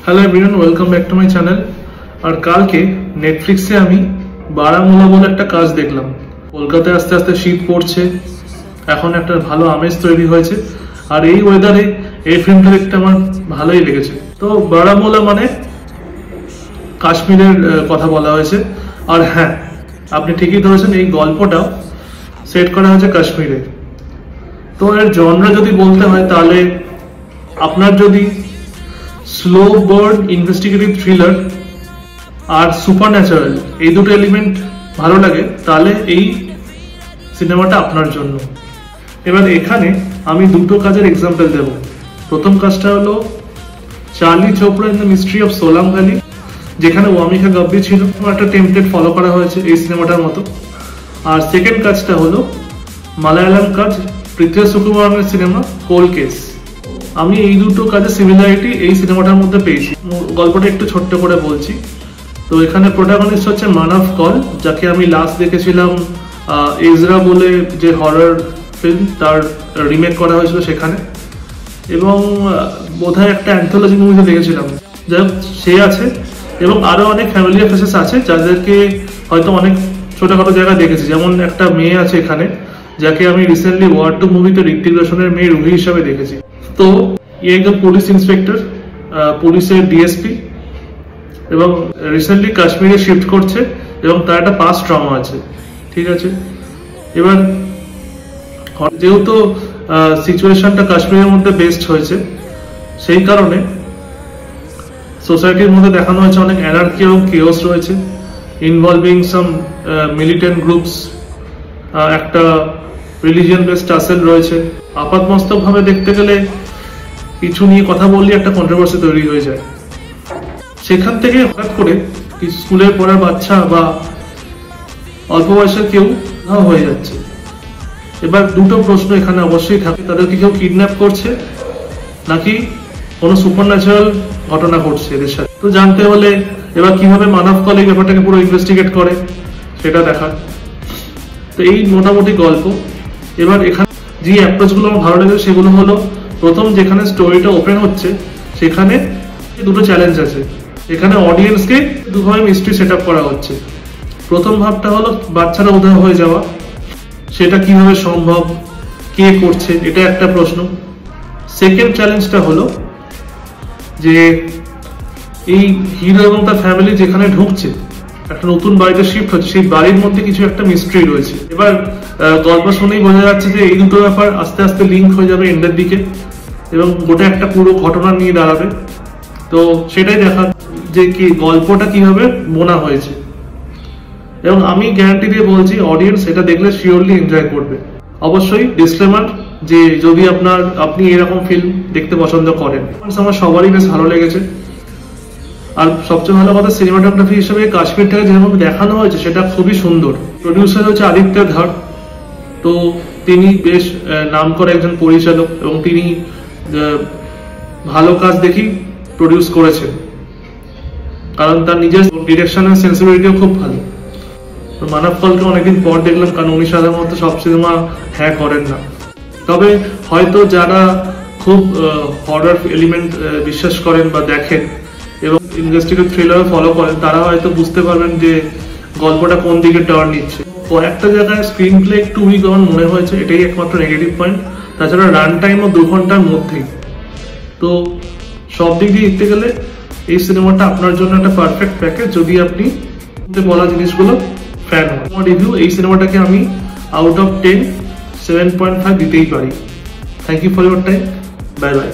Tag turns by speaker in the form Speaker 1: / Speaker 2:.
Speaker 1: Hello everyone, welcome back to my channel. আর কালকে নেটফ্লিক্সে আমি বারামুলা বলে একটা কাজ দেখলাম। কলকাতায় আস্তে আস্তে শীত পড়ছে, এখন একটা ভালো আমেজ তৈরি হয়েছে। আর এই ওয়েদারে এই ফিল্মটা দেখতে আমার ভালোই লেগেছে। তো বারামুলা মানে কাশ্মীরের কথা বলা হয়েছে। আর হ্যাঁ, আপনি ঠিকই ধরেছেন, এই গল্পটা সেট করা হয়েছে কাশ্মীরে। তো এর জনরা যদি বলতে হয়, তাহলে আপনার যদি স্লো বার্ন ইনভেস্টিগেটিভ থ্রিলার আর সুপার ন্যাচারাল এই দুটো এলিমেন্ট ভালো লাগে, তাহলে এই সিনেমাটা আপনার জন্য। এবার এখানে আমি দুটো কাজের এক্সাম্পল দেব। প্রথম কাজটা হলো Charlie Chopra in the mystery of Solang valley, যেখানে ওয়ামিকা গাব্বি ছিল। একটা টেমপ্লেট ফলো করা হয়েছে এই সিনেমাটার মতো। আর সেকেন্ড কাজটা হলো মালায়ালাম কাজ পৃথ্বী সুকুমারের সিনেমা কোল্ড কেস। আমি এই দুটো কাজের সিমিলারিটি এই সিনেমাটার মধ্যে পেয়েছি। গল্পটা একটু ছোট্ট করে বলছি। তো এখানে প্রোটাগনিস্ট হচ্ছে মানভ কল, যাকে আমি লাস্ট দেখেছিলাম এজরা বলে যে হরর ফিল্ম, তার রিমেক করা হয়েছিল সেখানে। এবং বোধহয় একটা অ্যান্থোলজি মুভিতে দেখেছিলাম। যাই হোক, সে আছে এবং আরও অনেক ফ্যামিলিয়ার ফেসেস আছে যাদেরকে হয়তো অনেক ছোটোখাটো জায়গায় দেখেছি। যেমন একটা মেয়ে আছে এখানে, যাকে আমি রিসেন্টলি ওয়ার 2 মুভিতে ঋত্বিক রোশনের মেয়ে রুহি হিসাবে দেখেছি। তো একজন পুলিশ ইন্সপেক্টর, পুলিশের ডিএসপি, এবং রিসেন্টলি কাশ্মীরে শিফট করছে এবং তার একটা পাস্ট ট্রমা আছে। ঠিক আছে, এবার যেহেতু সিচুয়েশনটা কাশ্মীরের মধ্যে বেস্ট হয়েছে, সেই কারণে সোসাইটির মধ্যে দেখানো হয়েছে অনেক অ্যানার্কি এবং কেওস রয়েছে, ইনভলভিং সাম মিলিটেন্ট গ্রুপস, একটা রিলিজিয়ন বেসড টাসেল রয়েছে। আপাতমস্তকভাবে দেখতে গেলে কিছু নিয়ে কথা বললে একটা কন্ট্রোভার্সি তৈরি হয়ে যায়। সেখান থেকে হঠাৎ করে স্কুলের পড়ার বাচ্চা বা অল্প বয়সের কেউ হয়ে যাচ্ছে। এবার দুটো প্রশ্ন এখানে অবশ্যই থাকে, তাদেরকে কেউ কিডন্যাপ করছে নাকি কোনো সুপার ন্যাচারাল ঘটনা ঘটছে এদের সাথে। তো জানতে হলে এবার কিভাবে মানব কল এই ব্যাপারটাকে পুরো ইনভেস্টিগেট করে সেটা দেখার। তো এই মোটামুটি গল্প। এবার এখানে যে অ্যাপ্রোচগুলো আমার ভালো লেগেছে সেগুলো হলো, প্রথম যেখানে স্টোরিটা ওপেন হচ্ছে সেখানে দুটো চ্যালেঞ্জ আছে। এখানে অডিয়েন্সকে দুভাবে মিস্ট্রি সেট আপ করা হচ্ছে। প্রথম ভাবটা হলো বাচ্চারা উধাও হয়ে যাওয়া, সেটা কিভাবে সম্ভব, কে করছে, এটা একটা প্রশ্ন। সেকেন্ড চ্যালেঞ্জটা হলো যে এই হিরো এবং তার ফ্যামিলি যেখানে ঢুকছে, একটা নতুন বাড়িতে শিফট হচ্ছে, সেই বাড়ির মধ্যে কিছু একটা মিস্ট্রি রয়েছে। এবার গল্প শুনেই বোঝা যাচ্ছে যে এই দুটো ব্যাপার আস্তে আস্তে লিঙ্ক হয়ে যাবে এন্ডের দিকে এবং গোটা একটা পুরো ঘটনা নিয়ে দাঁড়াবে। তো সেটাই দেখা যে কি গল্পটা কিভাবে বোনা হয়েছে। এবং আমি গ্যারান্টি দিয়ে বলছি, অডিয়েন্স এটা দেখলে শিওরলি এনজয় করবে। অবশ্যই ডিসক্লেমার যে যদি আপনি এরকম ফিল্ম দেখতে পছন্দ করেন। আমার সবারই বেশ ভালো লেগেছে। আর সবচেয়ে ভালো কথা, সিনেমাটোগ্রাফি হিসেবে কাশ্মীরটাকে যেভাবে দেখানো হয়েছে সেটা খুবই সুন্দর। প্রডিউসার হচ্ছে আদিত্য ধর। তো তিনি বেশ নামকরা একজন পরিচালক এবং তিনি ভালো কাজ দেখি প্রডিউস করেছেন, কারণ তার নিজের ডিরেকশনের সেন্সিবিলিটিও খুব ভালো। তো মানব কলকে অনেকদিন পর দেখলাম, কারণ উনি সাধারণত সব সিনেমা করেন না। তবে হয়তো যারা খুব হরর এলিমেন্ট বিশ্বাস করেন বা দেখেন এবং ইনভেস্টিগেটিভ থ্রিলার ফলো করেন, তারা হয়তো বুঝতে পারবেন যে গল্পটা কোন দিকে টার্ন নিচ্ছে। কয়েকটা জায়গায় স্ক্রিন প্লে একটু উইক আমার মনে হয়েছে, এটাই একমাত্র নেগেটিভ পয়েন্ট। তাছাড়া রান টাইমও 2 ঘন্টার মধ্যেই। তো সব দিক দিয়ে দেখতে গেলে এই সিনেমাটা আপনার জন্য একটা পারফেক্ট প্যাকেজ, যদি আপনি বলা জিনিসগুলো ফ্যান হন। আমার রিভিউ, এই সিনেমাটাকে আমি আউট অফ 10 7.5 দিতেই পারি। Thank you for your time. Bye by.